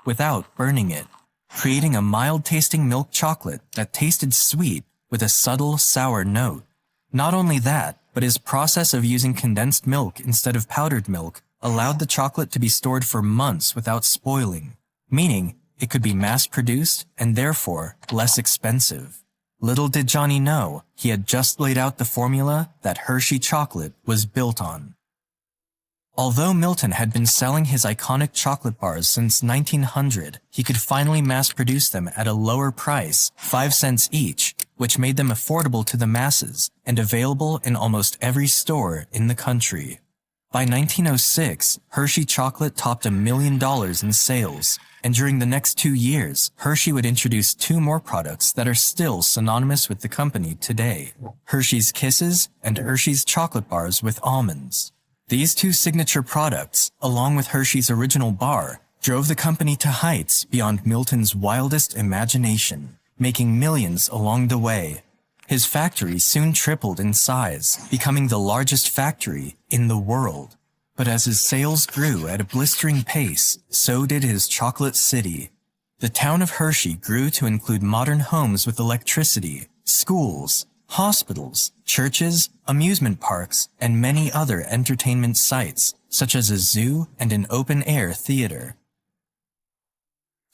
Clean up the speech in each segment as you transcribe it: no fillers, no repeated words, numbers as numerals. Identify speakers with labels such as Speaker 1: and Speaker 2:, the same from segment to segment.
Speaker 1: without burning it, creating a mild-tasting milk chocolate that tasted sweet with a subtle sour note. Not only that, but his process of using condensed milk instead of powdered milk allowed the chocolate to be stored for months without spoiling, meaning it could be mass-produced and therefore less expensive. Little did Johnny know, he had just laid out the formula that Hershey chocolate was built on. Although Milton had been selling his iconic chocolate bars since 1900, he could finally mass-produce them at a lower price, 5 cents each, which made them affordable to the masses and available in almost every store in the country. By 1906, Hershey chocolate topped $1 million in sales, and during the next 2 years, Hershey would introduce 2 more products that are still synonymous with the company today: Hershey's Kisses and Hershey's chocolate bars with almonds. These 2 signature products, along with Hershey's original bar, drove the company to heights beyond Milton's wildest imagination, making millions along the way. His factory soon tripled in size, becoming the largest factory in the world. But as his sales grew at a blistering pace, so did his chocolate city. The town of Hershey grew to include modern homes with electricity, schools, hospitals, churches, amusement parks, and many other entertainment sites, such as a zoo and an open-air theater.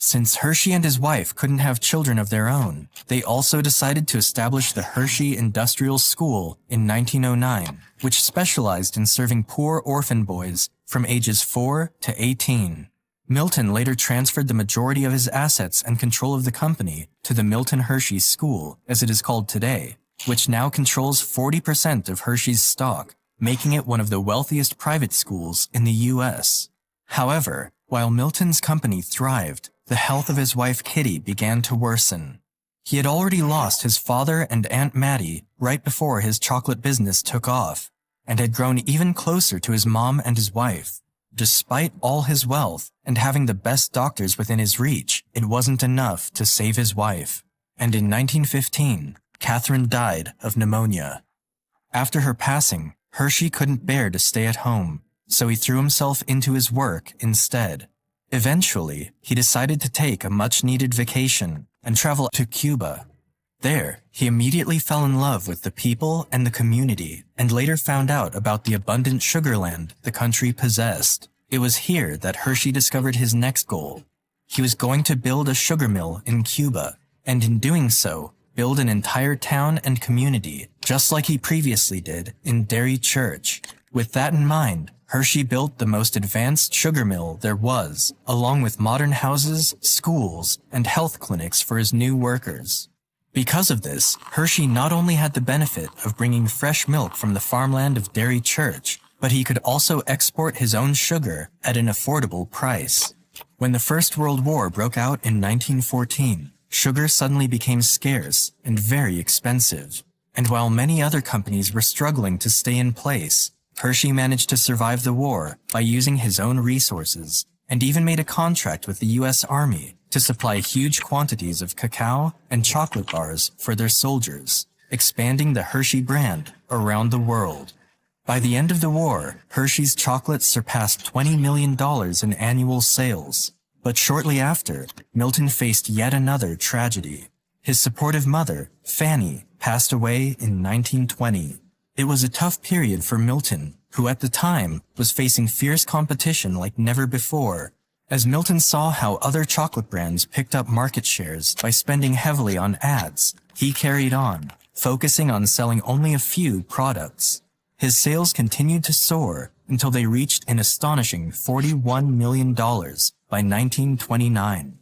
Speaker 1: Since Hershey and his wife couldn't have children of their own, they also decided to establish the Hershey Industrial School in 1909, which specialized in serving poor orphan boys from ages 4 to 18. Milton later transferred the majority of his assets and control of the company to the Milton Hershey School, as it is called today, which now controls 40% of Hershey's stock, making it one of the wealthiest private schools in the U.S. However, while Milton's company thrived, the health of his wife Kitty began to worsen. He had already lost his father and Aunt Mattie right before his chocolate business took off, and had grown even closer to his mom and his wife. Despite all his wealth and having the best doctors within his reach, it wasn't enough to save his wife. And in 1915, Catherine died of pneumonia. After her passing, Hershey couldn't bear to stay at home, so he threw himself into his work instead. Eventually, he decided to take a much-needed vacation and travel to Cuba. There, he immediately fell in love with the people and the community, and later found out about the abundant sugar land the country possessed. It was here that Hershey discovered his next goal. He was going to build a sugar mill in Cuba, and in doing so, build an entire town and community, just like he previously did in Derry Church. With that in mind, Hershey built the most advanced sugar mill there was, along with modern houses, schools, and health clinics for his new workers. Because of this, Hershey not only had the benefit of bringing fresh milk from the farmland of Derry Church, but he could also export his own sugar at an affordable price. When the First World War broke out in 1914, sugar suddenly became scarce and very expensive. And while many other companies were struggling to stay in place, Hershey managed to survive the war by using his own resources, and even made a contract with the U.S. Army to supply huge quantities of cacao and chocolate bars for their soldiers, expanding the Hershey brand around the world. By the end of the war, Hershey's chocolates surpassed $20 million in annual sales. But shortly after, Milton faced yet another tragedy. His supportive mother, Fanny, passed away in 1920. It was a tough period for Milton, who at the time was facing fierce competition like never before. As Milton saw how other chocolate brands picked up market shares by spending heavily on ads, he carried on, focusing on selling only a few products. His sales continued to soar until they reached an astonishing $41 million by 1929.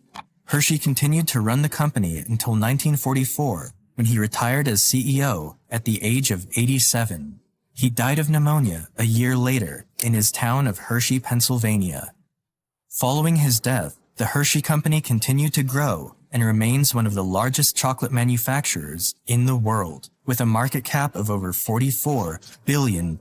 Speaker 1: Hershey continued to run the company until 1944, when he retired as CEO at the age of 87. He died of pneumonia a year later in his town of Hershey, Pennsylvania. Following his death, the Hershey Company continued to grow and remains one of the largest chocolate manufacturers in the world, with a market cap of over $44 billion.